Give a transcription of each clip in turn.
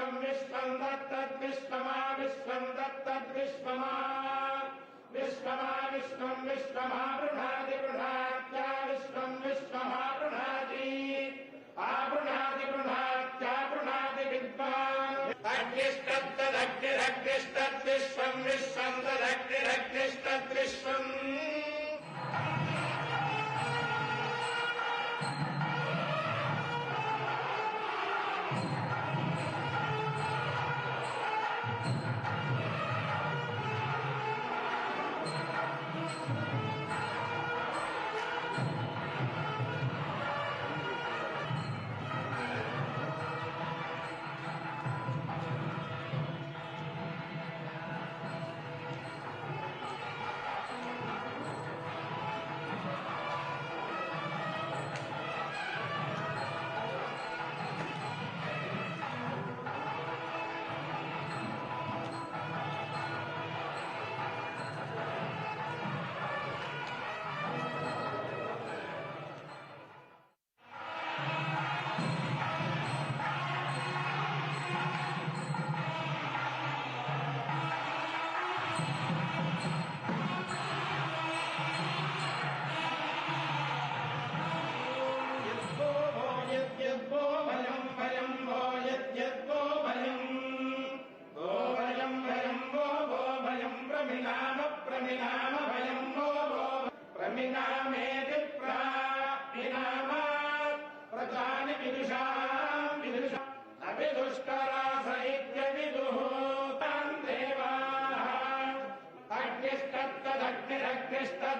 विश्वं विश्वं दत्तद्विश्वमा विश्वं दत्तद्विश्वमा विश्वमा विश्वं विश्वमा गृह्णाति गृह्णात्या विश्वं विश्वमा गृह्णाति आगृह्णाति गृह्णात्या गृह्णाति विद्वान् अग्निस्तद्दग्निरग्निस्तद्विश्वं विश्वं तदग्निरग्निस्तद्विश्वम्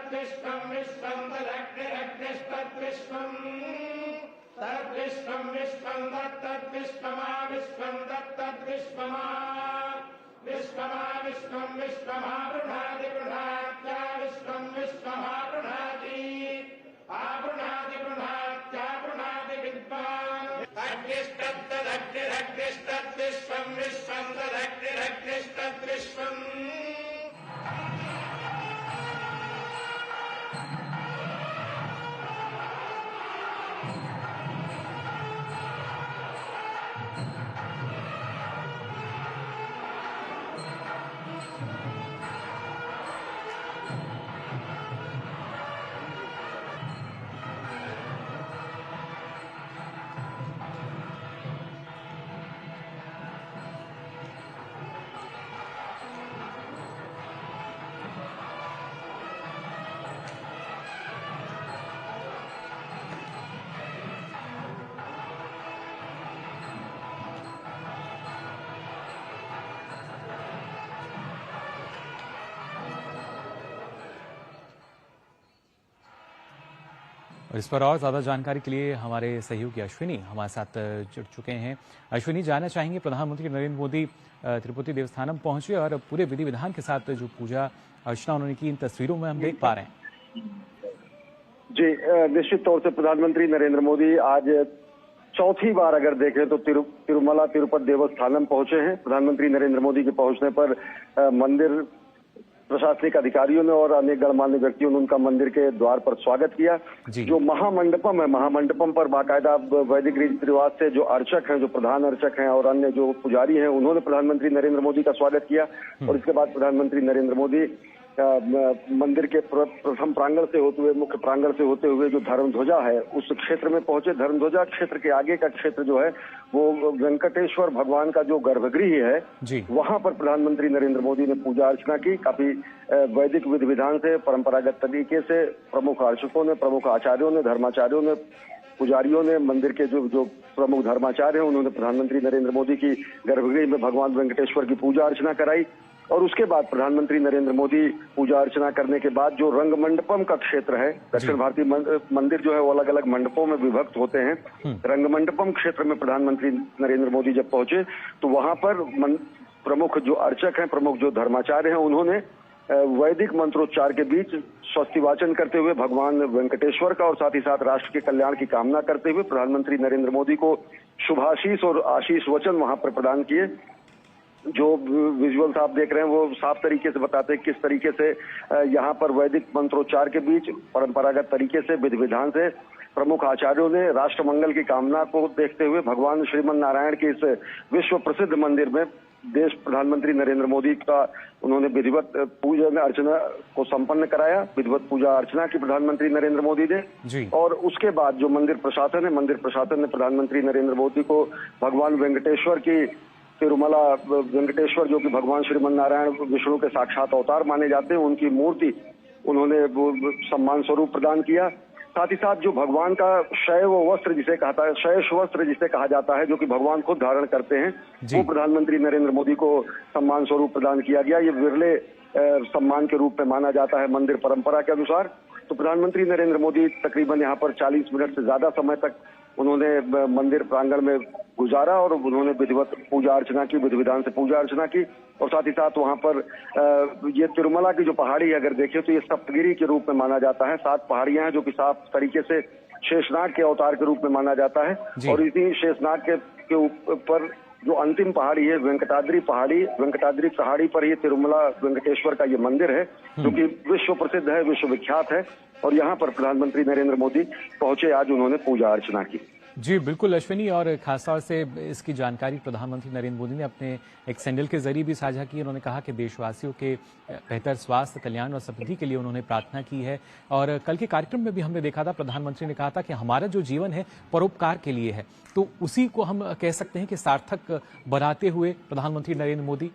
तद्विश्वं विश्वं तदग्निरग्निस्तद्विश्वम् तद्विश्वं विश्वं दत्तद्विश्वमा विश्वं दत्तद्विश्वमा विश्वमा विश्वं विश्वमा गृह्णाति गृह्णात्या विश्वं विश्वमा गृह्णाति आगृह्णाति गृह्णात्या गृह्णाति विद्वान् अग्निस्तद्दग्निरग्निस्तद्विश्वं विश्वं तदग्निरग्निस्तद्विश्वम् और इस पर और ज्यादा जानकारी के लिए हमारे सहयोगी अश्विनी हमारे साथ जुड़ चुके हैं। अश्विनी, जानना चाहेंगे, प्रधानमंत्री नरेंद्र मोदी तिरुपति देवस्थानम पहुंचे और पूरे विधि विधान के साथ जो पूजा अर्चना उन्होंने की, इन तस्वीरों में हम देख पा रहे हैं। जी, निश्चित तौर से प्रधानमंत्री नरेंद्र मोदी आज चौथी बार अगर देखें तो तिरुमला तिरुपति देवस्थानम पहुंचे हैं। प्रधानमंत्री नरेंद्र मोदी के पहुंचने पर मंदिर प्रशासनिक अधिकारियों ने और अन्य गणमान्य व्यक्तियों ने उनका मंदिर के द्वार पर स्वागत किया। जो महामंडपम है, महामंडपम पर बाकायदा वैदिक रीति रिवाज से जो अर्चक हैं, जो प्रधान अर्चक हैं और अन्य जो पुजारी हैं, उन्होंने प्रधानमंत्री नरेंद्र मोदी का स्वागत किया। और इसके बाद प्रधानमंत्री नरेंद्र मोदी मंदिर के प्रथम प्रांगण से होते हुए, मुख्य प्रांगण से होते हुए जो धर्मध्वजा है उस क्षेत्र में पहुंचे। धर्मध्वजा क्षेत्र के आगे का क्षेत्र जो है वो वेंकटेश्वर भगवान का जो गर्भगृह है, वहां पर प्रधानमंत्री नरेंद्र मोदी ने पूजा अर्चना की। काफी वैदिक विधि विधान से, परंपरागत तरीके से प्रमुख अर्चकों ने, प्रमुख आचार्यों ने, धर्माचार्यों ने, पुजारियों ने, मंदिर के जो प्रमुख धर्माचार्य हैं, उन्होंने प्रधानमंत्री नरेंद्र मोदी की गर्भगृह में भगवान वेंकटेश्वर की पूजा अर्चना कराई। और उसके बाद प्रधानमंत्री नरेंद्र मोदी पूजा अर्चना करने के बाद जो रंग मंडपम का क्षेत्र है, दक्षिण भारतीय मंदिर जो है वो अलग अलग मंडपों में विभक्त होते हैं। रंग मंडपम क्षेत्र में प्रधानमंत्री नरेंद्र मोदी जब पहुंचे तो वहां पर प्रमुख जो अर्चक हैं, प्रमुख जो धर्माचार्य हैं, उन्होंने वैदिक मंत्रोच्चार के बीच स्वस्ति वाचन करते हुए भगवान वेंकटेश्वर का और साथ ही साथ राष्ट्र के कल्याण की कामना करते हुए प्रधानमंत्री नरेंद्र मोदी को शुभाशीष और आशीष वचन वहां पर प्रदान किए। जो विजुअल्स आप देख रहे हैं वो साफ तरीके से बताते हैं किस तरीके से यहाँ पर वैदिक मंत्रोच्चार के बीच परंपरागत तरीके से विधि विधान से प्रमुख आचार्यों ने राष्ट्र मंगल की कामना को देखते हुए भगवान श्रीमन नारायण के इस विश्व प्रसिद्ध मंदिर में देश प्रधानमंत्री नरेंद्र मोदी का उन्होंने विधिवत पूजा अर्चना को संपन्न कराया। विधिवत पूजा अर्चना की प्रधानमंत्री नरेंद्र मोदी ने जी। और उसके बाद जो मंदिर प्रशासन ने प्रधानमंत्री नरेंद्र मोदी को भगवान वेंकटेश्वर की तिरुमला वेंकटेश्वर जो कि भगवान श्रीमन नारायण विष्णु के साक्षात अवतार माने जाते हैं, उनकी मूर्ति उन्होंने सम्मान स्वरूप प्रदान किया। साथ ही साथ जो भगवान का शैव वस्त्र जिसे कहता है, शैष वस्त्र जिसे कहा जाता है, जो कि भगवान खुद धारण करते हैं, वो प्रधानमंत्री नरेंद्र मोदी को सम्मान स्वरूप प्रदान किया गया। ये विरले सम्मान के रूप में माना जाता है मंदिर परंपरा के अनुसार। तो प्रधानमंत्री नरेंद्र मोदी तकरीबन यहाँ पर 40 मिनट से ज्यादा समय तक उन्होंने मंदिर प्रांगण में गुजारा और उन्होंने विधिवत पूजा अर्चना की, विधि विधान से पूजा अर्चना की। और साथ ही साथ वहां पर ये तिरुमला की जो पहाड़ी है, अगर देखें तो ये सप्तगिरी के रूप में माना जाता है। 7 पहाड़ियां हैं जो कि साफ तरीके से शेषनाग के अवतार के रूप में माना जाता है। और इसी शेषनाग के ऊपर जो अंतिम पहाड़ी है वेंकटाद्रि पहाड़ी पर ये तिरुमला वेंकटेश्वर का ये मंदिर है, जो कि विश्व प्रसिद्ध है, विश्वविख्यात है। और यहाँ पर प्रधानमंत्री नरेंद्र मोदी पहुंचे, आज उन्होंने पूजा अर्चना की। जी बिल्कुल अश्विनी, और खासतौर से इसकी जानकारी प्रधानमंत्री नरेंद्र मोदी ने अपने एक सैंडल के जरिए भी साझा की। उन्होंने कहा कि देशवासियों के बेहतर स्वास्थ्य, कल्याण और समृद्धि के लिए उन्होंने प्रार्थना की है। और कल के कार्यक्रम में भी हमने देखा था, प्रधानमंत्री ने कहा था कि हमारा जो जीवन है परोपकार के लिए है। तो उसी को हम कह सकते हैं कि सार्थक बनाते हुए प्रधानमंत्री नरेंद्र मोदी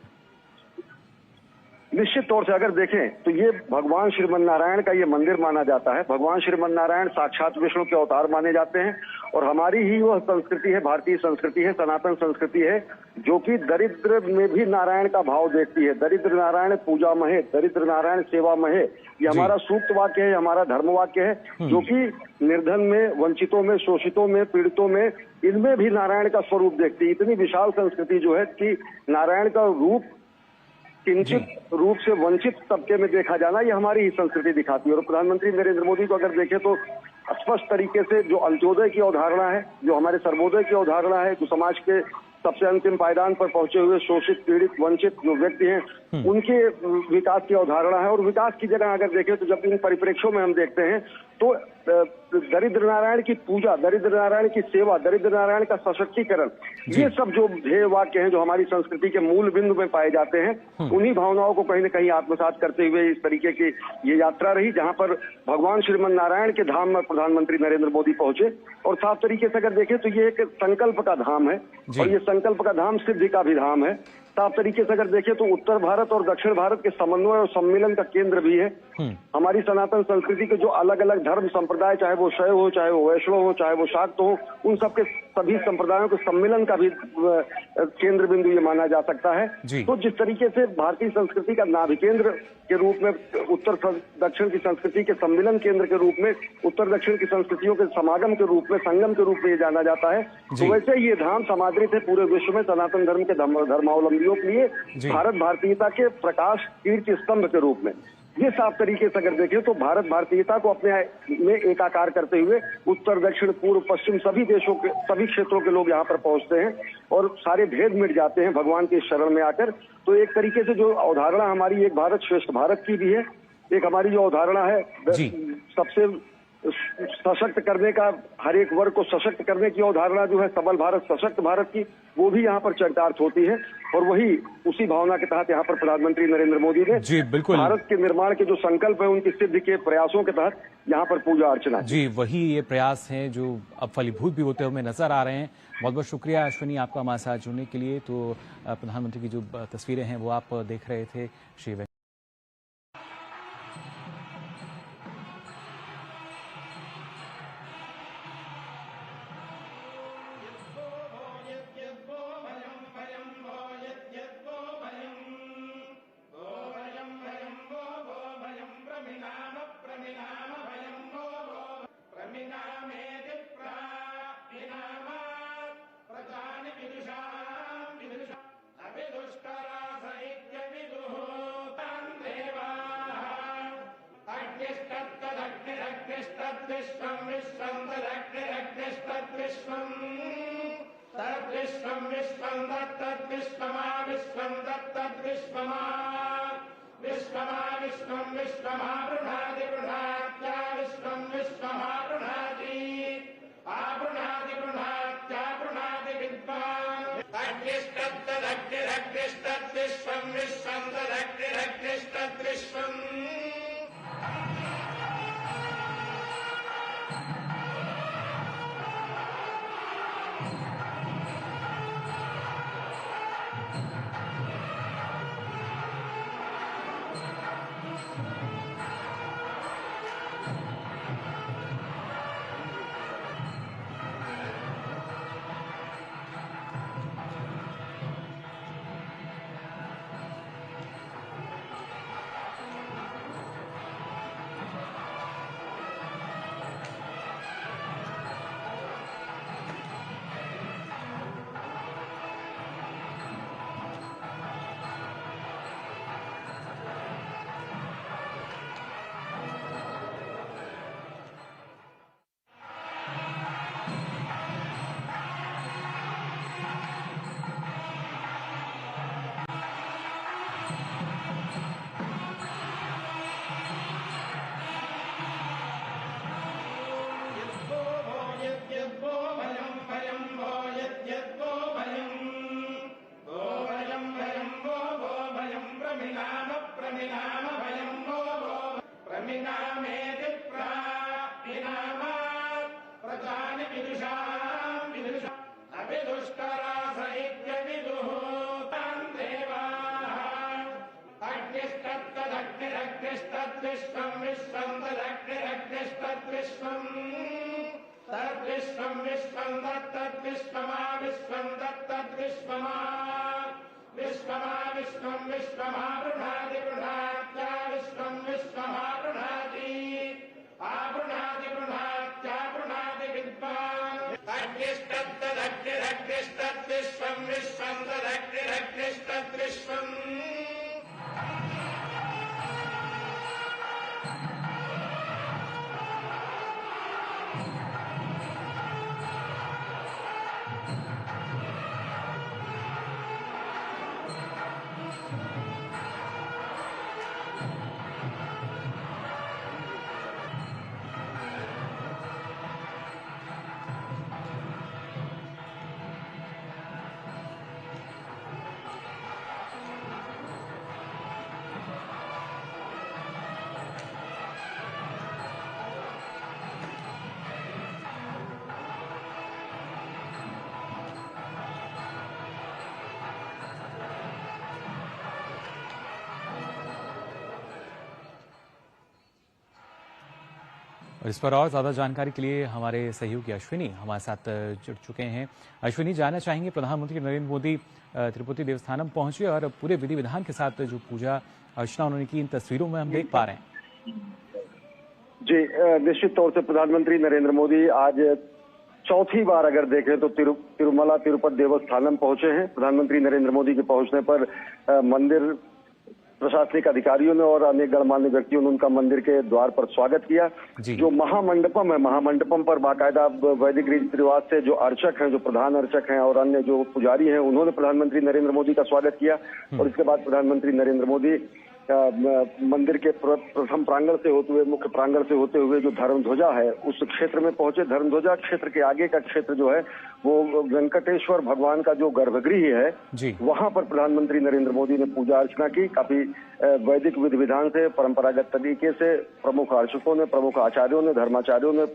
निश्चित तौर से अगर देखें तो ये भगवान श्रीमन नारायण का ये मंदिर माना जाता है। भगवान श्रीमन नारायण साक्षात विष्णु के अवतार माने जाते हैं। और हमारी ही वह संस्कृति है, भारतीय संस्कृति है, सनातन संस्कृति है, जो कि दरिद्र में भी नारायण का भाव देखती है। दरिद्र नारायण पूजा महे, दरिद्र नारायण सेवा महे, ये हमारा सूक्त वाक्य है, हमारा धर्म वाक्य है, जो कि निर्धन में, वंचितों में, शोषितों में, पीड़ितों में, इनमें भी नारायण का स्वरूप देखती है। इतनी विशाल संस्कृति जो है कि नारायण का रूप किंचित रूप से वंचित तबके में देखा जाना, ये हमारी ही संस्कृति दिखाती है। और प्रधानमंत्री नरेंद्र मोदी को अगर देखें तो स्पष्ट तरीके से जो अंत्योदय की अवधारणा है, जो हमारे सर्वोदय की अवधारणा है, जो समाज के सबसे अंतिम पायदान पर पहुंचे हुए शोषित, पीड़ित, वंचित जो व्यक्ति हैं, उनके विकास की अवधारणा है। और विकास की जगह अगर देखें तो जब इन परिप्रेक्ष्यों में हम देखते हैं तो दरिद्र नारायण की पूजा, दरिद्र नारायण की सेवा, दरिद्र नारायण का सशक्तिकरण, ये सब जो ध्येय वाक्य हैं जो हमारी संस्कृति के मूल बिंदु में पाए जाते हैं, उन्हीं भावनाओं को कहीं न कहीं आत्मसात करते हुए इस तरीके की ये यात्रा रही, जहां पर भगवान श्रीमन नारायण के धाम में प्रधानमंत्री नरेंद्र मोदी पहुंचे। और साफ तरीके से अगर देखें तो ये एक संकल्प का धाम है, और ये संकल्प का धाम सिद्धि का भी धाम है। साफ तरीके से अगर देखें तो उत्तर भारत और दक्षिण भारत के समन्वय और सम्मेलन का केंद्र भी है। हमारी सनातन संस्कृति के जो अलग अलग धर्म संप्रदाय, चाहे वो शैव हो, चाहे वो वैष्णव हो, चाहे वो शाक्त हो, उन सबके सभी संप्रदायों के सम्मेलन का भी केंद्र बिंदु ये माना जा सकता है। तो जिस तरीके से भारतीय संस्कृति का नाभि केंद्र के रूप में, उत्तर दक्षिण की संस्कृति के सम्मेलन केंद्र के रूप में, उत्तर दक्षिण की संस्कृतियों के समागम के रूप में, संगम के रूप में ये जाना जाता है, तो वैसे ये धाम समादृत है पूरे विश्व में सनातन धर्म के धर्मावलंबियों के लिए भारत भारतीयता के प्रकाश कीर्ति स्तंभ के रूप में। ये साफ तरीके से अगर देखें तो भारत भारतीयता को अपने में एकाकार करते हुए उत्तर, दक्षिण, पूर्व, पश्चिम सभी देशों के, सभी क्षेत्रों के लोग यहाँ पर पहुंचते हैं और सारे भेद मिट जाते हैं भगवान के शरण में आकर। तो एक तरीके से जो अवधारणा हमारी एक भारत श्रेष्ठ भारत की भी है, एक हमारी जो अवधारणा है सबसे सशक्त करने का, हर एक वर्ग को सशक्त करने की अवधारणा जो है सबल भारत, सशक्त भारत की, वो भी यहाँ पर चरितार्थ होती है। और वही उसी भावना के तहत यहाँ पर प्रधानमंत्री नरेंद्र मोदी ने भारत के निर्माण के जो संकल्प है उनकी सिद्धि के प्रयासों के तहत यहाँ पर पूजा अर्चना। जी वही ये प्रयास हैं जो अब फलीभूत भी होते हुए नजर आ रहे हैं। बहुत बहुत शुक्रिया अश्विनी आपका हमारे साथ जुड़ने के लिए। तो प्रधानमंत्री की जो तस्वीरें हैं वो आप देख रहे थे। श्री विश्वमा विश्वमारुणादि गृहात्या विश्वम विश्वमारुणादि तद्विश्वं विश्वं तदग्निरग्निस्तद्विश्वं तद्विश्वं विश्वं तद्विश्वमा विश्वं तद्विश्वमा विश्वमा विश्वं विश्वमा गृह्णाति गृह्णात्या विश्वं विश्वमा गृह्णाति आगृह्णाति गृह्णात्या गृह्णाति विद्वान् अग्निस्तद्विश्वं विश्वं तदग्निरग्निस्तद्विश्वम् और इस पर और ज्यादा जानकारी के लिए हमारे सहयोगी अश्विनी हमारे साथ जुड़ चुके हैं। अश्विनी, जानना चाहेंगे प्रधानमंत्री नरेंद्र मोदी तिरुपति देवस्थानम पहुंचे और पूरे विधि विधान के साथ जो पूजा अर्चना उन्होंने की, इन तस्वीरों में हम देख पा रहे हैं। जी, निश्चित तौर से प्रधानमंत्री नरेंद्र मोदी आज चौथी बार अगर देखें तो तिरुमला तिरुपति देवस्थानम पहुंचे हैं। प्रधानमंत्री नरेंद्र मोदी के पहुंचने पर मंदिर प्रशासनिक अधिकारियों ने और अन्य गणमान्य व्यक्तियों ने उनका मंदिर के द्वार पर स्वागत किया। जो महामंडपम है, महामंडपम पर बाकायदा वैदिक रीति रिवाज से जो अर्चक हैं, जो प्रधान अर्चक हैं और अन्य जो पुजारी हैं, उन्होंने प्रधानमंत्री नरेंद्र मोदी का स्वागत किया। और इसके बाद प्रधानमंत्री नरेंद्र मोदी मंदिर के प्रथम प्रांगण से होते हुए, मुख्य प्रांगण से होते हुए जो धर्मध्वजा है उस क्षेत्र में पहुंचे। धर्मध्वजा क्षेत्र के आगे का क्षेत्र जो है वो वेंकटेश्वर भगवान का जो गर्भगृह है, वहां पर प्रधानमंत्री नरेंद्र मोदी ने पूजा अर्चना की। काफी वैदिक विधि विधान से, परंपरागत तरीके से प्रमुख अर्चकों ने, प्रमुख आचार्यों ने, धर्माचार्यों ने,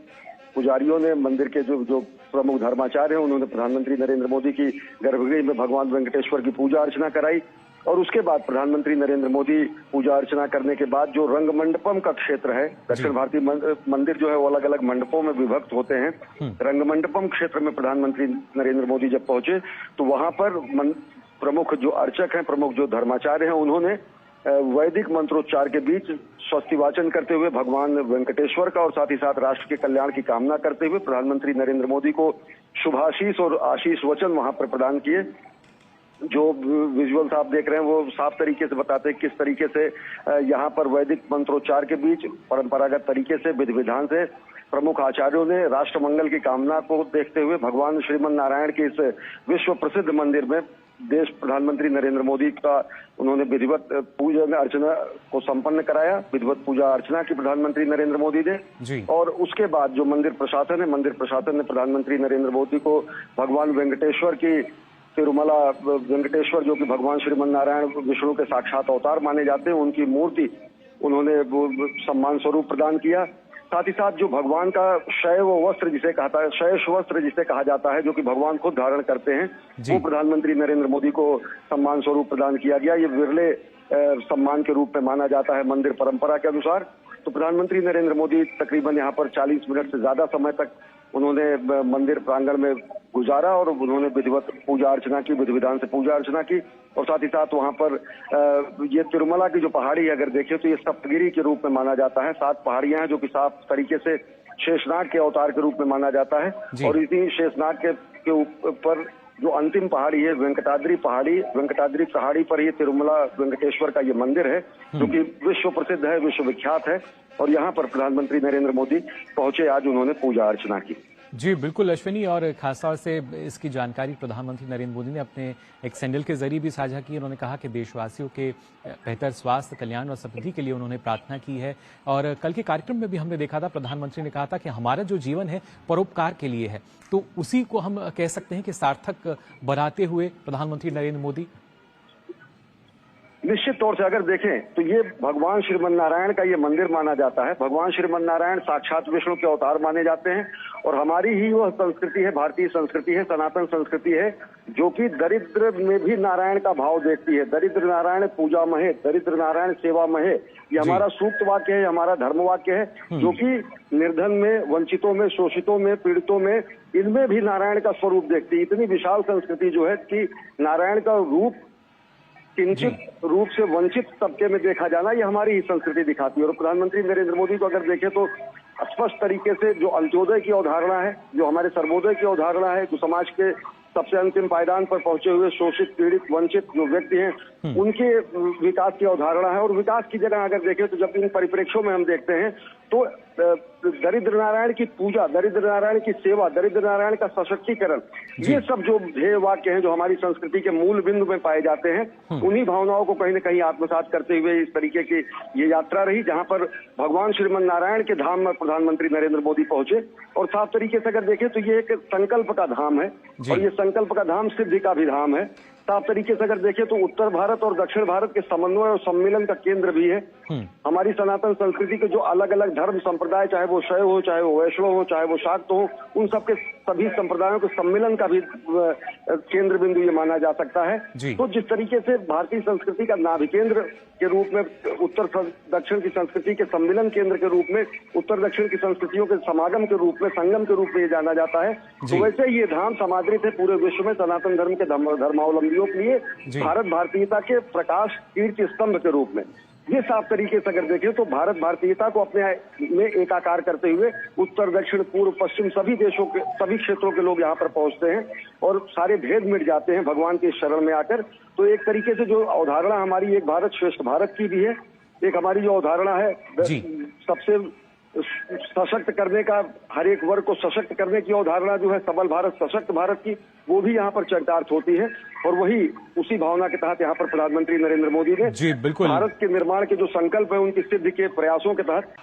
पुजारियों ने, मंदिर के जो प्रमुख धर्माचार्य हैं, उन्होंने प्रधानमंत्री नरेंद्र मोदी की गर्भगृह में भगवान वेंकटेश्वर की पूजा अर्चना कराई। और उसके बाद प्रधानमंत्री नरेंद्र मोदी पूजा अर्चना करने के बाद जो रंग मंडपम का क्षेत्र है, दक्षिण भारतीय मंदिर जो है वो अलग अलग मंडपों में विभक्त होते हैं। रंग मंडपम क्षेत्र में प्रधानमंत्री नरेंद्र मोदी जब पहुंचे तो वहां पर प्रमुख जो अर्चक हैं, प्रमुख जो धर्माचार्य हैं, उन्होंने वैदिक मंत्रोच्चार के बीच स्वस्ति वाचन करते हुए भगवान वेंकटेश्वर का और साथ ही साथ राष्ट्र के कल्याण की कामना करते हुए प्रधानमंत्री नरेंद्र मोदी को शुभाशीष और आशीष वचन वहां पर प्रदान किए। जो विजुअल्स आप देख रहे हैं वो साफ तरीके से बताते हैं किस तरीके से यहाँ पर वैदिक मंत्रोच्चार के बीच परंपरागत तरीके से विधि विधान से प्रमुख आचार्यों ने राष्ट्र मंगल की कामना को देखते हुए भगवान श्रीमन नारायण के इस विश्व प्रसिद्ध मंदिर में देश प्रधानमंत्री नरेंद्र मोदी का उन्होंने विधिवत पूजा अर्चना को संपन्न कराया। विधिवत पूजा अर्चना की प्रधानमंत्री नरेंद्र मोदी ने। और उसके बाद जो मंदिर प्रशासन ने प्रधानमंत्री नरेंद्र मोदी को भगवान वेंकटेश्वर की तिरुमला वेंकटेश्वर जो कि भगवान श्रीमन नारायण विष्णु के साक्षात अवतार माने जाते हैं, उनकी मूर्ति उन्होंने सम्मान स्वरूप प्रदान किया। साथ ही साथ जो भगवान का शैव वस्त्र जिसे कहता है, शैष वस्त्र जिसे कहा जाता है, जो कि भगवान खुद धारण करते हैं, वो प्रधानमंत्री नरेंद्र मोदी को सम्मान स्वरूप प्रदान किया गया। ये विरले सम्मान के रूप में माना जाता है मंदिर परंपरा के अनुसार। तो प्रधानमंत्री नरेंद्र मोदी तकरीबन यहाँ पर 40 मिनट से ज्यादा समय तक उन्होंने मंदिर प्रांगण में गुजारा और उन्होंने विधिवत पूजा अर्चना की, विधि विधान से पूजा अर्चना की। और साथ ही साथ वहां पर ये तिरुमला की जो पहाड़ी है अगर देखें तो ये सप्तगिरी के रूप में माना जाता है। 7 पहाड़ियां हैं जो कि साफ तरीके से शेषनाग के अवतार के रूप में माना जाता है। और इसी शेषनाग के ऊपर जो अंतिम पहाड़ी है वेंकटाद्रि पहाड़ी पर ही तिरुमला वेंकटेश्वर का ये मंदिर है जो कि विश्व प्रसिद्ध है, विश्वविख्यात है। और यहाँ पर प्रधानमंत्री नरेंद्र मोदी पहुंचे, आज उन्होंने पूजा अर्चना की। जी बिल्कुल अश्विनी, और खासतौर से इसकी जानकारी प्रधानमंत्री नरेंद्र मोदी ने अपने एक सैंडल के जरिए भी साझा की। उन्होंने कहा कि देशवासियों के बेहतर स्वास्थ्य, कल्याण और समृद्धि के लिए उन्होंने प्रार्थना की है। और कल के कार्यक्रम में भी हमने देखा था, प्रधानमंत्री ने कहा था कि हमारा जो जीवन है परोपकार के लिए है। तो उसी को हम कह सकते हैं कि सार्थक बनाते हुए प्रधानमंत्री नरेंद्र मोदी। निश्चित तौर से अगर देखें तो ये भगवान श्रीमन नारायण का ये मंदिर माना जाता है। भगवान श्रीमन नारायण साक्षात विष्णु के अवतार माने जाते हैं और हमारी ही वह संस्कृति है, भारतीय संस्कृति है, सनातन संस्कृति है, जो कि दरिद्र में भी नारायण का भाव देखती है। दरिद्र नारायण पूजा महे, दरिद्र नारायण सेवा महे, ये हमारा सूक्त वाक्य है, हमारा धर्म वाक्य है, जो कि निर्धन में, वंचितों में, शोषितों में, पीड़ितों में, इनमें भी नारायण का स्वरूप देखती है। इतनी विशाल संस्कृति जो है कि नारायण का रूप किंचित रूप से वंचित तबके में देखा जाना, ये हमारी ही संस्कृति दिखाती है। और प्रधानमंत्री नरेंद्र मोदी को अगर देखें तो स्पष्ट तरीके से जो अंत्योदय की अवधारणा है, जो हमारे सर्वोदय की अवधारणा है, जो समाज के सबसे अंतिम पायदान पर पहुंचे हुए शोषित, पीड़ित, वंचित जो व्यक्ति हैं, उनके विकास की अवधारणा है। और विकास की जगह अगर देखें तो जब इन परिप्रेक्ष्यों में हम देखते हैं तो दरिद्र नारायण की पूजा, दरिद्र नारायण की सेवा, दरिद्र नारायण का सशक्तिकरण, ये सब जो ध्येय वाक्य हैं जो हमारी संस्कृति के मूल बिंदु में पाए जाते हैं, उन्हीं भावनाओं को कहीं न कहीं आत्मसात करते हुए इस तरीके की ये यात्रा रही, जहां पर भगवान श्रीमन नारायण के धाम में प्रधानमंत्री नरेंद्र मोदी पहुंचे। और साफ तरीके से अगर देखें तो ये एक संकल्प का धाम है और ये संकल्प का धाम सिद्धि का भी धाम है। साफ तरीके से अगर देखें तो उत्तर भारत और दक्षिण भारत के समन्वय और सम्मिलन का केंद्र भी है। हमारी सनातन संस्कृति के जो अलग अलग धर्म संप्रदाय, चाहे वो शैव हो, चाहे वो वैष्णव हो, चाहे वो शाक्त हो, उन सबके सभी संप्रदायों के सम्मिलन का भी केंद्र बिंदु ये माना जा सकता है। तो जिस तरीके से भारतीय संस्कृति का नाभि केंद्र के रूप में, उत्तर दक्षिण की संस्कृति के सम्मिलन केंद्र के रूप में, उत्तर दक्षिण की संस्कृतियों के समागम के रूप में, संगम के रूप में ये जाना जाता है, तो वैसे ये धाम समादृत है पूरे विश्व में सनातन धर्म के धर्मावलंबियों के लिए भारत भारतीयता के प्रकाश कीर्ति स्तंभ के रूप में। ये साफ तरीके से अगर देखें तो भारत भारतीयता को अपने में एकाकार करते हुए उत्तर, दक्षिण, पूर्व, पश्चिम सभी देशों के, सभी क्षेत्रों के लोग यहाँ पर पहुंचते हैं और सारे भेद मिट जाते हैं भगवान के शरण में आकर। तो एक तरीके से जो अवधारणा हमारी एक भारत श्रेष्ठ भारत की भी है, एक हमारी जो अवधारणा है सबसे सशक्त करने का, हर एक वर्ग को सशक्त करने की अवधारणा जो है सबल भारत, सशक्त भारत की, वो भी यहाँ पर चरितार्थ होती है। और वही उसी भावना के तहत यहाँ पर प्रधानमंत्री नरेंद्र मोदी ने भारत के निर्माण के जो संकल्प है उनकी सिद्धि के प्रयासों के तहत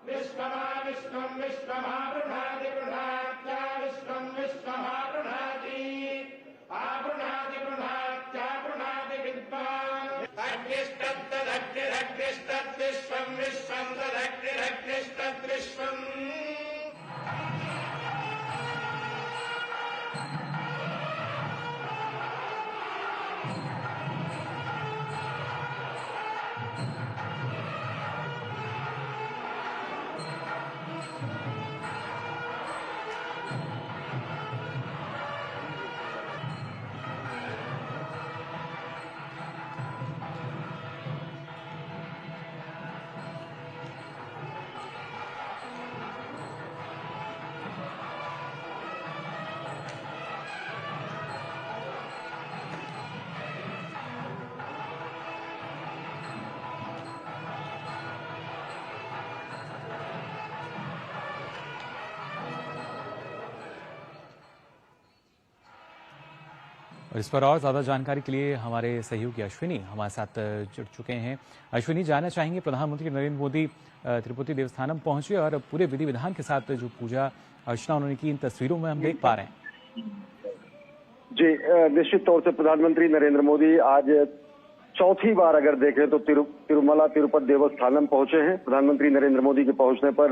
विश्वमा विश्वं विश्वमावृणाति गृह्णात्या विश्वं विश्वमावृणाति आवृणाति गृह्णात्यावृणाति विद्वान् अग्निस्तद्दग्निरग्निस्तद्विश्वं विश्वं तदग्निरग्निस्तद्विश्वम् और इस पर और ज्यादा जानकारी के लिए हमारे सहयोगी अश्विनी हमारे साथ जुड़ चुके हैं। अश्विनी, जानना चाहेंगे प्रधानमंत्री नरेंद्र मोदी तिरुपति देवस्थानम पहुंचे और पूरे विधि विधान के साथ जो पूजा अर्चना उन्होंने की, इन तस्वीरों में हम देख पा रहे हैं। जी, निश्चित तौर से प्रधानमंत्री नरेंद्र मोदी आज चौथी बार अगर देखें तो तिरुमला तिरुपति देवस्थानम पहुंचे हैं। प्रधानमंत्री नरेंद्र मोदी के पहुंचने पर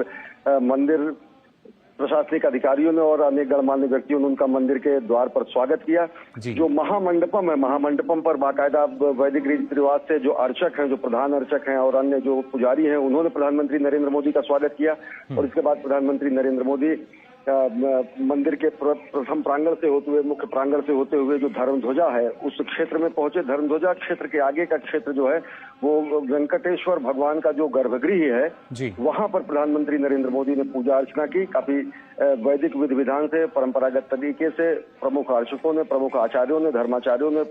मंदिर प्रशासनिक अधिकारियों ने और अनेक गणमान्य व्यक्तियों ने उनका मंदिर के द्वार पर स्वागत किया। जो महामंडपम है, महामंडपम पर बाकायदा वैदिक रीति रिवाज से जो अर्चक हैं, जो प्रधान अर्चक हैं और अन्य जो पुजारी हैं, उन्होंने प्रधानमंत्री नरेंद्र मोदी का स्वागत किया। और इसके बाद प्रधानमंत्री नरेंद्र मोदी मंदिर के प्रथम प्रांगण से होते हुए, मुख्य प्रांगण से होते हुए जो धर्मध्वजा है उस क्षेत्र में पहुंचे। धर्मध्वजा क्षेत्र के आगे का क्षेत्र जो है वो वेंकटेश्वर भगवान का जो गर्भगृह है, वहां पर प्रधानमंत्री नरेंद्र मोदी ने पूजा अर्चना की। काफी वैदिक विधि विधान से, परंपरागत तरीके से प्रमुख अर्चकों ने, प्रमुख आचार्यों ने, धर्माचार्यों ने,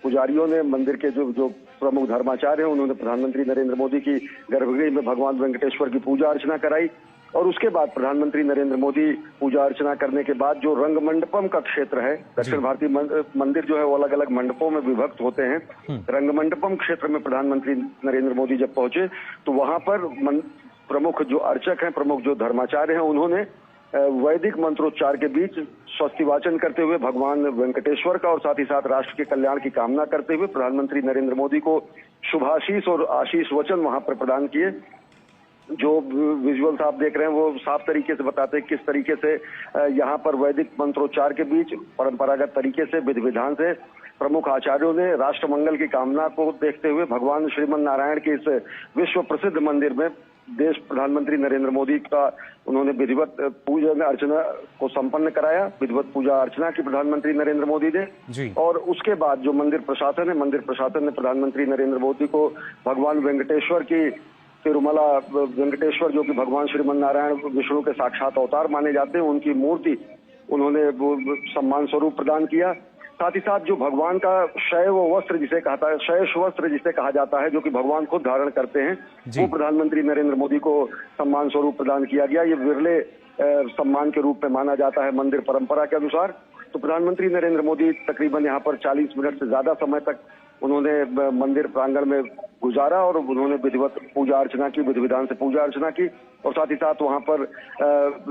पुजारियों ने, मंदिर के जो प्रमुख धर्माचार्य हैं, उन्होंने प्रधानमंत्री नरेंद्र मोदी की गर्भगृह में भगवान वेंकटेश्वर की पूजा अर्चना कराई। और उसके बाद प्रधानमंत्री नरेंद्र मोदी पूजा अर्चना करने के बाद जो रंग मंडपम का क्षेत्र है, दक्षिण भारतीय मंदिर जो है वो अलग अलग मंडपों में विभक्त होते हैं। रंग मंडपम क्षेत्र में प्रधानमंत्री नरेंद्र मोदी जब पहुंचे तो वहां पर प्रमुख जो अर्चक हैं, प्रमुख जो धर्माचार्य हैं, उन्होंने वैदिक मंत्रोच्चार के बीच स्वस्ति वाचन करते हुए भगवान वेंकटेश्वर का और साथ ही साथ राष्ट्र के कल्याण की कामना करते हुए प्रधानमंत्री नरेंद्र मोदी को शुभाशीष और आशीष वचन वहां पर प्रदान किए। जो विजुअल्स आप देख रहे हैं वो साफ तरीके से बताते हैं किस तरीके से यहाँ पर वैदिक मंत्रोच्चार के बीच परंपरागत तरीके से विधि विधान से प्रमुख आचार्यों ने राष्ट्र मंगल की कामना को देखते हुए भगवान श्रीमन नारायण के इस विश्व प्रसिद्ध मंदिर में देश प्रधानमंत्री नरेंद्र मोदी का उन्होंने विधिवत पूजा अर्चना को संपन्न कराया। विधिवत पूजा अर्चना की प्रधानमंत्री नरेंद्र मोदी ने। और उसके बाद जो मंदिर प्रशासन ने प्रधानमंत्री नरेंद्र मोदी को भगवान वेंकटेश्वर की तिरुमला वेंकटेश्वर जो कि भगवान श्रीमन नारायण विष्णु के साक्षात अवतार माने जाते हैं, उनकी मूर्ति उन्होंने सम्मान स्वरूप प्रदान किया। साथ ही साथ जो भगवान का शैव वस्त्र जिसे कहता है, शैष वस्त्र जिसे कहा जाता है, जो कि भगवान खुद धारण करते हैं, वो प्रधानमंत्री नरेंद्र मोदी को सम्मान स्वरूप प्रदान किया गया। ये विरले सम्मान के रूप में माना जाता है मंदिर परंपरा के अनुसार। तो प्रधानमंत्री नरेंद्र मोदी तकरीबन यहाँ पर 40 मिनट से ज्यादा समय तक उन्होंने मंदिर प्रांगण में गुजारा और उन्होंने विधिवत पूजा अर्चना की, विधि विधान से पूजा अर्चना की। और साथ ही साथ वहां पर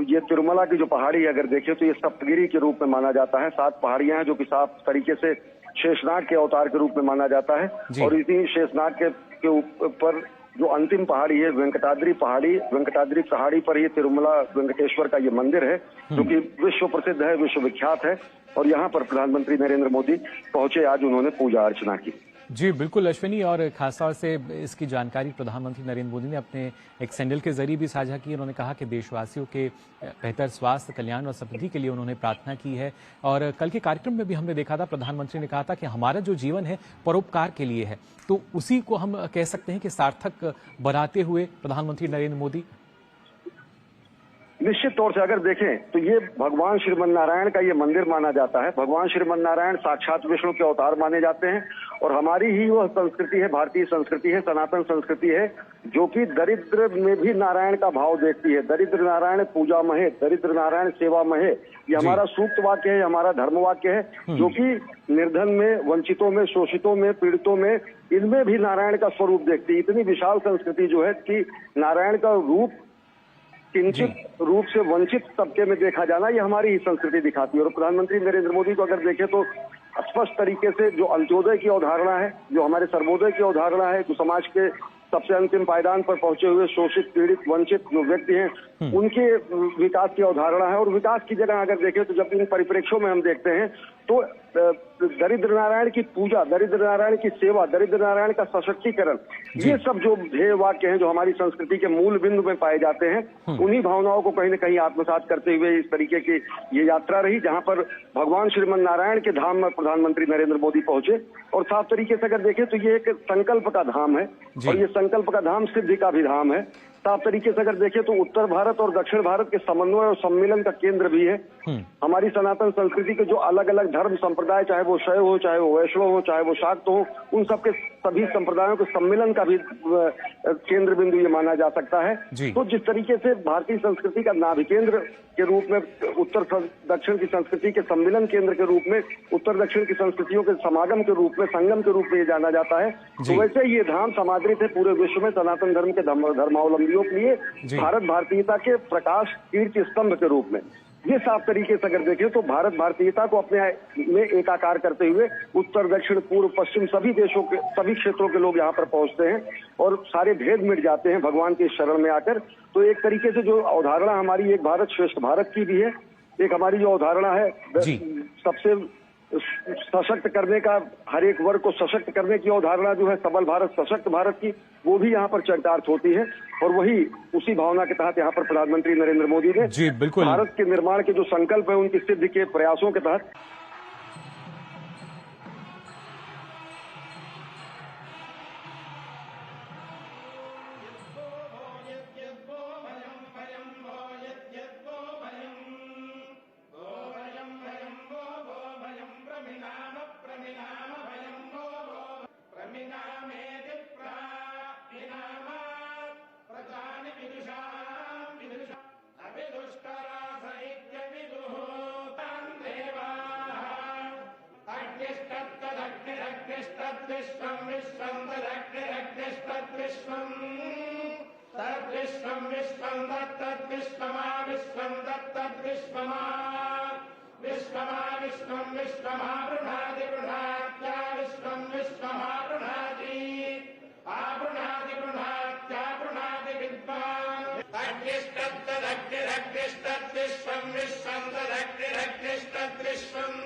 ये तिरुमला की जो पहाड़ी है अगर देखें तो ये सप्तगिरी के रूप में माना जाता है। 7 पहाड़ियां हैं जो कि साफ तरीके से शेषनाग के अवतार के रूप में माना जाता है। और इसी शेषनाग के ऊपर जो अंतिम पहाड़ी है वेंकटाद्रि पहाड़ी पर ही तिरुमला वेंकटेश्वर का ये मंदिर है जो कि विश्व प्रसिद्ध है, विश्व विख्यात है। और यहाँ पर प्रधानमंत्री नरेंद्र मोदी पहुंचे, आज उन्होंने पूजा अर्चना की। जी बिल्कुल अश्विनी, और खासतौर से इसकी जानकारी प्रधानमंत्री नरेंद्र मोदी ने अपने एक सैंडल के जरिए भी साझा की। उन्होंने कहा कि देशवासियों के बेहतर स्वास्थ्य, कल्याण और समृद्धि के लिए उन्होंने प्रार्थना की है। और कल के कार्यक्रम में भी हमने देखा था, प्रधानमंत्री ने कहा था कि हमारा जो जीवन है परोपकार के लिए है। तो उसी को हम कह सकते हैं कि सार्थक बनाते हुए प्रधानमंत्री नरेंद्र मोदी निश्चित तौर से अगर देखें तो ये भगवान श्रीमन नारायण का ये मंदिर माना जाता है। भगवान श्रीमन नारायण साक्षात विष्णु के अवतार माने जाते हैं। और हमारी ही वह संस्कृति है, भारतीय संस्कृति है, सनातन संस्कृति है, जो कि दरिद्र में भी नारायण का भाव देखती है। दरिद्र नारायण पूजा महे, दरिद्र नारायण सेवा महे, ये हमारा सूक्त वाक्य है, हमारा धर्म वाक्य है, जो कि निर्धन में, वंचितों में, शोषितों में, पीड़ितों में, इनमें भी नारायण का स्वरूप देखती है। इतनी विशाल संस्कृति जो है कि नारायण का रूप किंचित रूप से वंचित तबके में देखा जाना, ये हमारी ही संस्कृति दिखाती है। और प्रधानमंत्री नरेंद्र मोदी को अगर देखें तो स्पष्ट तरीके से जो अंत्योदय की अवधारणा है, जो हमारे सर्वोदय की अवधारणा है, जो समाज के सबसे अंतिम पायदान पर पहुंचे हुए शोषित, पीड़ित, वंचित जो व्यक्ति हैं उनके विकास की अवधारणा है। और विकास की जगह अगर देखें तो जब इन परिप्रेक्ष्यों में हम देखते हैं तो दरिद्र नारायण की पूजा, दरिद्र नारायण की सेवा, दरिद्र नारायण का सशक्तिकरण, ये सब जो ध्येय वाक्य हैं जो हमारी संस्कृति के मूल बिंदु में पाए जाते हैं, उन्हीं भावनाओं को कहीं न कहीं आत्मसात करते हुए इस तरीके की ये यात्रा रही, जहां पर भगवान श्रीमन नारायण के धाम में प्रधानमंत्री नरेंद्र मोदी पहुंचे। और साफ तरीके से अगर देखें तो ये एक संकल्प का धाम है, और ये संकल्प का धाम सिद्धि का भी धाम है। साफ तरीके से अगर देखें तो उत्तर भारत और दक्षिण भारत के समन्वय और सम्मिलन का केंद्र भी है। हमारी सनातन संस्कृति के जो अलग अलग धर्म संप्रदाय, चाहे वो शैव हो, चाहे वो वैष्णव हो, चाहे वो शाक्त हो, उन सबके सभी संप्रदायों के सम्मिलन का भी केंद्र बिंदु ये माना जा सकता है। तो जिस तरीके से भारतीय संस्कृति का नाभिकेंद्र के रूप में, उत्तर दक्षिण की संस्कृति के सम्मिलन केंद्र के रूप में, उत्तर दक्षिण की संस्कृतियों के समागम के रूप में, संगम के रूप में ये जाना जाता है, तो वैसे ये धाम समादृत है पूरे विश्व में सनातन धर्म के धर्मावलंबियों के लिए भारत भारतीयता के प्रकाश कीर्ति स्तंभ के रूप में। ये साफ तरीके से अगर देखें तो भारत भारतीयता को अपने में एकाकार करते हुए उत्तर, दक्षिण, पूर्व, पश्चिम सभी देशों के, सभी क्षेत्रों के लोग यहाँ पर पहुंचते हैं और सारे भेद मिट जाते हैं भगवान के शरण में आकर। तो एक तरीके से जो अवधारणा हमारी एक भारत श्रेष्ठ भारत की भी है, एक हमारी जो अवधारणा है सबसे सशक्त करने का, हर एक वर्ग को सशक्त करने की अवधारणा जो है सबल भारत, सशक्त भारत की, वो भी यहाँ पर चरितार्थ होती है। और वही उसी भावना के तहत यहाँ पर प्रधानमंत्री नरेंद्र मोदी ने बिल्कुल भारत के निर्माण के जो संकल्प है उनकी सिद्धि के प्रयासों के तहत विश्वं विश्वं तदग्निरग्निस्तद्विश्वं तद्विश्वं विश्वं तत्तद्विश्वमा विश्वं तत्तद्विश्वमा विश्वमा विश्वं विश्वमावृणाति गृहात्या विश्वं विश्वमावृणाति आवृणाति गृहात्यावृणाति विद्वान् अग्निस्तद्दग्निरग्निस्तद्विश्वं विश्वं तदग्निरग्निस्तद्विश्वम्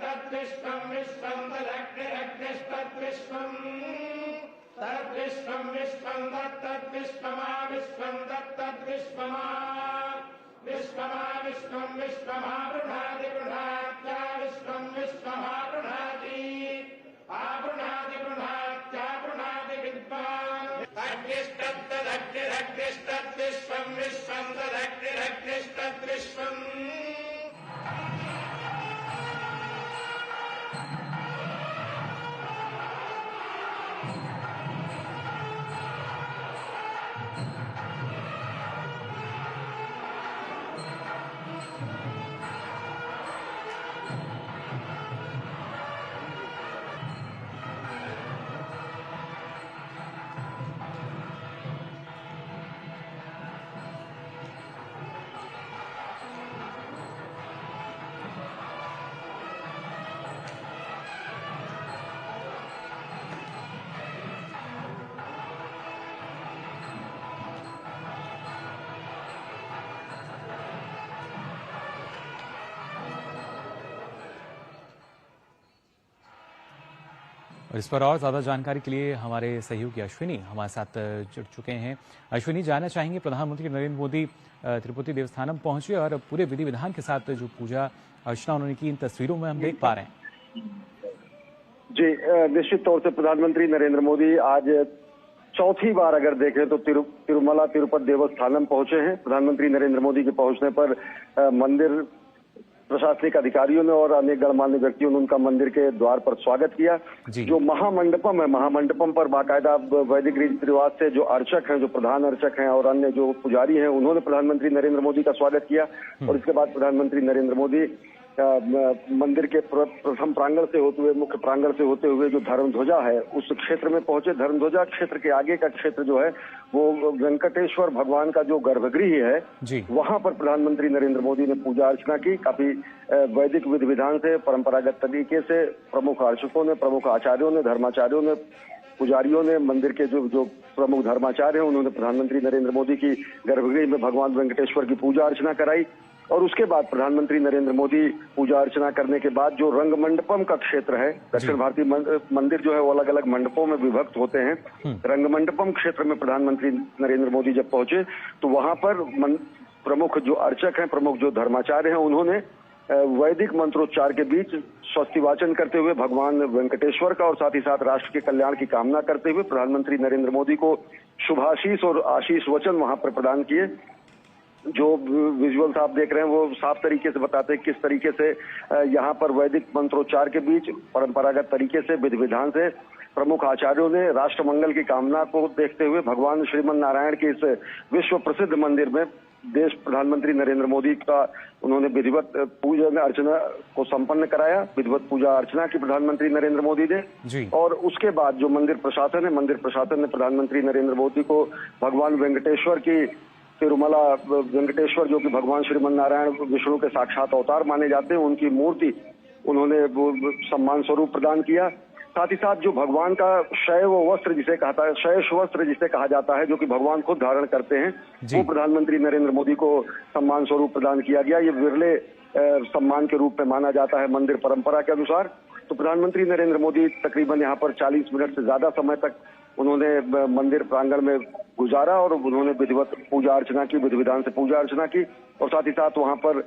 तद्विश्वं विश्वं तदग्निरग्निस्तद्विश्वं तद्विश्वं विश्वं तत्तद्विश्वमा विश्वं तत्तद्विश्वमा विश्वमा विश्वं विश्वमावृणाति गृहात्या विश्वं विश्वमावृणाति आवृणाति गृहात्यावृणाति विद्वान् अग्निस्तद्दग्निरग्निस्तद्विश्वं विश्वं तदग्निरग्निस्तद्विश्वम् और इस पर और ज्यादा जानकारी के लिए हमारे सहयोगी अश्विनी हमारे साथ जुड़ चुके हैं। अश्विनी, जानना चाहेंगे प्रधानमंत्री नरेंद्र मोदी तिरुपति देवस्थानम पहुंचे और पूरे विधि विधान के साथ जो पूजा अर्चना उन्होंने की, इन तस्वीरों में हम देख पा रहे हैं। जी, निश्चित तौर से प्रधानमंत्री नरेंद्र मोदी आज चौथी बार अगर देखें तो तिरुमला तिरुपति देवस्थानम पहुंचे हैं। प्रधानमंत्री नरेंद्र मोदी के पहुंचने पर मंदिर प्रशासनिक अधिकारियों ने और अन्य गणमान्य व्यक्तियों ने उनका मंदिर के द्वार पर स्वागत किया। जो महामंडपम है, महामंडपम पर बाकायदा वैदिक रीति रिवाज से जो अर्चक हैं, जो प्रधान अर्चक हैं और अन्य जो पुजारी हैं, उन्होंने प्रधानमंत्री नरेंद्र मोदी का स्वागत किया। और इसके बाद प्रधानमंत्री नरेंद्र मोदी मंदिर के प्रथम प्रांगण से होते हुए, मुख्य प्रांगण से होते हुए जो धर्मध्वजा है उस क्षेत्र में पहुंचे। धर्मध्वजा क्षेत्र के आगे का क्षेत्र जो है वो वेंकटेश्वर भगवान का जो गर्भगृह है, वहां पर प्रधानमंत्री नरेंद्र मोदी ने पूजा अर्चना की। काफी वैदिक विधि विधान से, परंपरागत तरीके से प्रमुख अर्चकों ने, प्रमुख आचार्यों ने, धर्माचार्यों ने, पुजारियों ने, मंदिर के जो प्रमुख धर्माचार्य हैं, उन्होंने प्रधानमंत्री नरेंद्र मोदी की गर्भगृह में भगवान वेंकटेश्वर की पूजा अर्चना कराई। और उसके बाद प्रधानमंत्री नरेंद्र मोदी पूजा अर्चना करने के बाद जो रंग मंडपम का क्षेत्र है, दक्षिण भारतीय मंदिर जो है वो अलग अलग मंडपों में विभक्त होते हैं। रंग मंडपम क्षेत्र में प्रधानमंत्री नरेंद्र मोदी जब पहुंचे तो वहां पर प्रमुख जो अर्चक हैं, प्रमुख जो धर्माचार्य हैं, उन्होंने वैदिक मंत्रोच्चार के बीच स्वस्ति वाचन करते हुए भगवान वेंकटेश्वर का और साथ ही साथ राष्ट्र के कल्याण की कामना करते हुए प्रधानमंत्री नरेंद्र मोदी को शुभाशीष और आशीष वचन वहां पर प्रदान किए। जो विजुअल्स आप देख रहे हैं वो साफ तरीके से बताते हैं किस तरीके से यहाँ पर वैदिक मंत्रोच्चार के बीच परंपरागत तरीके से विधि विधान से प्रमुख आचार्यों ने राष्ट्र मंगल की कामना को देखते हुए भगवान श्रीमन नारायण के इस विश्व प्रसिद्ध मंदिर में देश प्रधानमंत्री नरेंद्र मोदी का उन्होंने विधिवत पूजा अर्चना को संपन्न कराया। विधिवत पूजा अर्चना की प्रधानमंत्री नरेंद्र मोदी ने। और उसके बाद जो मंदिर प्रशासन ने प्रधानमंत्री नरेंद्र मोदी को भगवान वेंकटेश्वर की तिरुमला वेंकटेश्वर जो कि भगवान श्रीमन नारायण विष्णु के साक्षात अवतार माने जाते हैं, उनकी मूर्ति उन्होंने सम्मान स्वरूप प्रदान किया। साथ ही साथ जो भगवान का शैव वस्त्र जिसे कहता है, शैष वस्त्र जिसे कहा जाता है, जो कि भगवान खुद धारण करते हैं, वो प्रधानमंत्री नरेंद्र मोदी को सम्मान स्वरूप प्रदान किया गया। ये विरले सम्मान के रूप में माना जाता है मंदिर परंपरा के अनुसार। तो प्रधानमंत्री नरेंद्र मोदी तकरीबन यहाँ पर 40 मिनट से ज्यादा समय तक उन्होंने मंदिर प्रांगण में गुजारा और उन्होंने विधिवत पूजा अर्चना की, विधि विधान से पूजा अर्चना की। और साथ ही साथ वहां पर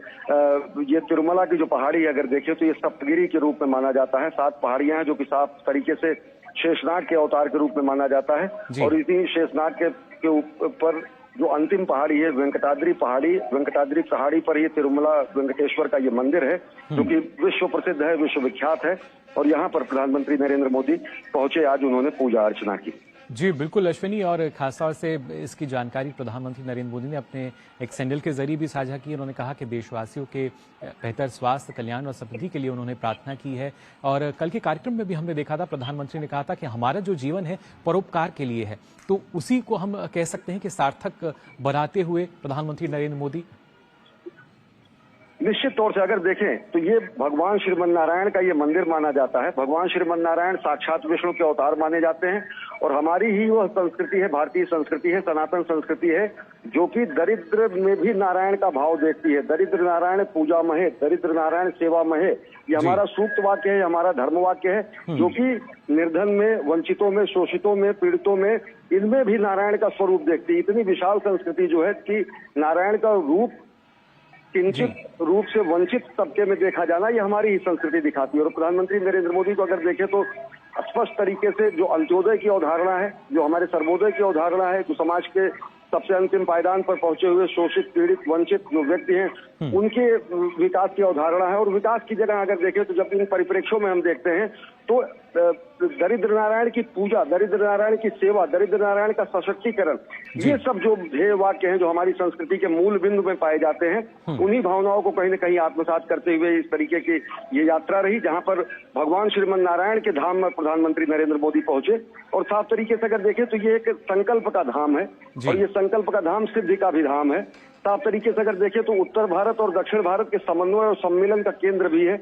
ये तिरुमला की जो पहाड़ी अगर देखें तो ये सप्तगिरी के रूप में माना जाता है। 7 पहाड़ियां हैं जो कि साफ तरीके से शेषनाग के अवतार के रूप में माना जाता है। और इसी शेषनाग के ऊपर जो अंतिम पहाड़ी है वेंकटाद्रि पहाड़ी पर ये तिरुमला वेंकटेश्वर का ये मंदिर है जो कि विश्व प्रसिद्ध है, विश्वविख्यात है। और यहाँ पर प्रधानमंत्री नरेंद्र मोदी पहुंचे, आज उन्होंने पूजा अर्चना की। जी बिल्कुल अश्विनी, और खासतौर से इसकी जानकारी प्रधानमंत्री नरेंद्र मोदी ने अपने एक सैंडल के जरिए भी साझा की। उन्होंने कहा कि देशवासियों के बेहतर स्वास्थ्य, कल्याण और समृद्धि के लिए उन्होंने प्रार्थना की है। और कल के कार्यक्रम में भी हमने देखा था, प्रधानमंत्री ने कहा था कि हमारा जो जीवन है परोपकार के लिए है। तो उसी को हम कह सकते हैं कि सार्थक बनाते हुए प्रधानमंत्री नरेंद्र मोदी निश्चित तौर से अगर देखें तो ये भगवान श्रीमन नारायण का ये मंदिर माना जाता है। भगवान श्रीमन नारायण साक्षात विष्णु के अवतार माने जाते हैं। और हमारी ही वह संस्कृति है, भारतीय संस्कृति है, सनातन संस्कृति है, जो कि दरिद्र में भी नारायण का भाव देखती है। दरिद्र नारायण पूजा महे, दरिद्र नारायण सेवा महे, ये हमारा सूक्त वाक्य है, हमारा धर्म वाक्य है, जो कि निर्धन में, वंचितों में, शोषितों में, पीड़ितों में, इनमें भी नारायण का स्वरूप देखती है। इतनी विशाल संस्कृति जो है कि नारायण का रूप किंचित रूप से वंचित तबके में देखा जाना, ये हमारी ही संस्कृति दिखाती है। और प्रधानमंत्री नरेंद्र मोदी को अगर देखें तो स्पष्ट तरीके से जो अंत्योदय की अवधारणा है, जो हमारे सर्वोदय की अवधारणा है, जो समाज के सबसे अंतिम पायदान पर पहुंचे हुए शोषित, पीड़ित, वंचित जो व्यक्ति हैं, उनके विकास की अवधारणा है। और विकास की जगह अगर देखें तो जब इन परिप्रेक्ष्यों में हम देखते हैं तो दरिद्र नारायण की पूजा, दरिद्र नारायण की सेवा, दरिद्र नारायण का सशक्तिकरण, ये सब जो ध्येय वाक्य हैं जो हमारी संस्कृति के मूल बिंदु में पाए जाते हैं, उन्हीं भावनाओं को कहीं न कहीं आत्मसात करते हुए इस तरीके की ये यात्रा रही, जहां पर भगवान श्रीमन नारायण के धाम में प्रधानमंत्री नरेंद्र मोदी पहुंचे। और साफ तरीके से अगर देखें तो ये एक संकल्प का धाम है और ये संकल्प का धाम सिद्धि का भी धाम है। साफ तरीके से अगर देखें तो उत्तर भारत और दक्षिण भारत के समन्वय और सम्मिलन का केंद्र भी है।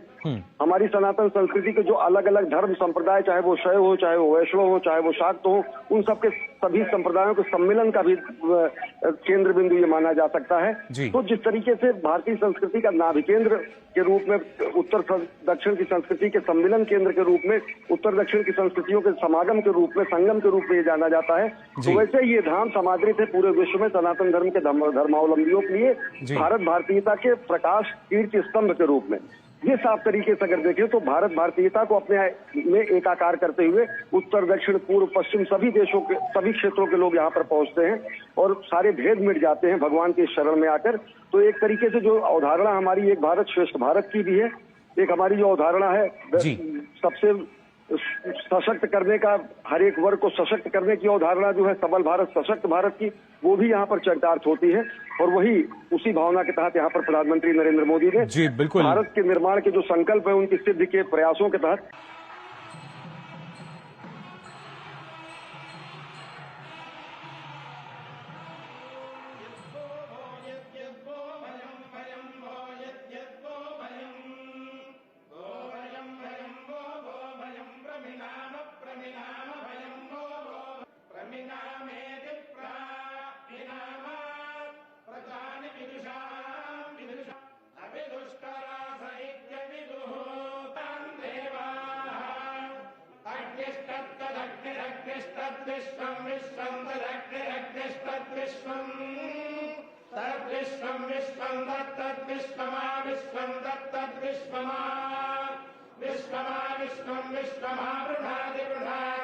हमारी सनातन संस्कृति के जो अलग अलग धर्म संप्रदाय, चाहे वो शैव हो, चाहे वो वैष्णव हो, चाहे वो शाक्त हो, उन सबके सभी संप्रदायों के सम्मेलन का भी केंद्र बिंदु ये माना जा सकता है। तो जिस तरीके से भारतीय संस्कृति का नाभिकेंद्र के रूप में, उत्तर दक्षिण की संस्कृति के सम्मेलन केंद्र के रूप में, उत्तर दक्षिण की संस्कृतियों के समागम के रूप में, संगम के रूप में ये जाना जाता है, तो वैसे ये धाम समादृत है पूरे विश्व में सनातन धर्म के धर्मावलंबियों के लिए भारत भारतीयता के प्रकाश कीर्ति स्तंभ के रूप में। ये साफ तरीके से अगर देखें तो भारत भारतीयता को अपने में एकाकार करते हुए उत्तर दक्षिण पूर्व पश्चिम सभी देशों के, सभी क्षेत्रों के लोग यहाँ पर पहुंचते हैं और सारे भेद मिट जाते हैं भगवान के शरण में आकर। तो एक तरीके से जो अवधारणा हमारी एक भारत श्रेष्ठ भारत की भी है, एक हमारी जो अवधारणा है सबसे सशक्त करने का, हर एक वर्ग को सशक्त करने की अवधारणा जो है सबल भारत सशक्त भारत की, वो भी यहाँ पर चरितार्थ होती है। और वही उसी भावना के तहत यहाँ पर प्रधानमंत्री नरेंद्र मोदी ने बिल्कुल भारत के निर्माण के जो संकल्प है उनकी सिद्धि के प्रयासों के तहत विश्वमा विश्वमा विश्वमा